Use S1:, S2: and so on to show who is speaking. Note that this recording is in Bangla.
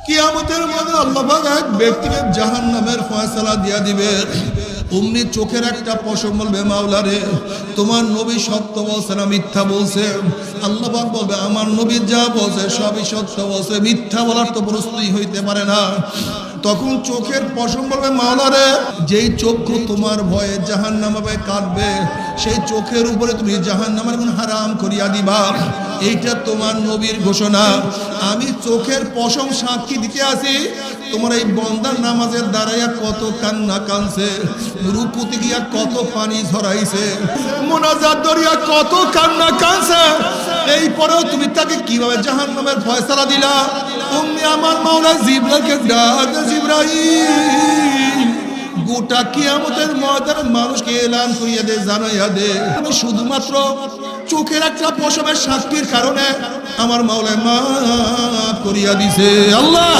S1: কিয়ামতের মাঠে আল্লাহ পাক এক ব্যক্তিকে জাহান্নামের ফয়সালা দিয়া দিবে। অমনি চোখের একটা পশম বলবে, মাওলা রে, তোমার নবী সত্য বলছে না মিথ্যা বলছে? আল্লাহ পাক বলবে, আমার নবী যা বলছে সবই সত্য বলছে, মিথ্যা বলার তো প্রশ্নই হইতে পারে না। তখন চোখের পশম বলবে, মাওলা রে, যেই চক্ষু তোমার ভয়ে জাহান্নামে কাঁদবে, সেই চোখের উপরে তুমি জাহান্নামের গুণ হারাম করিয়া দিবা। এইটা তোমার নবীর ঘোষণা। আমি চোখের পশম সাক্ষী দিতে আসি, তোমার এই বন্দার নামাজের দাঁড়াইয়া কত কান্না কানছে, রুকুতে গিয়া কত পানি ঝরাইছে, মোনাজাত দরিয়া কত কান্না কানছে, এই পরেও তুমি তাকে কিভাবে জাহান্নামের ফয়সালা দিলা? অমনি আমার মাওলা জিবরাইলকে ডাক, জিবরাইল, গোটা কিয়ামতের ময়দানে মানুষকে এলান করিয়া দে, জানাইয়া দে, আমি শুধুমাত্র চোখের একটা পশমের সাক্ষীর কারণে আমার মাওলা মাফ করিয়া দিছে। আল্লাহ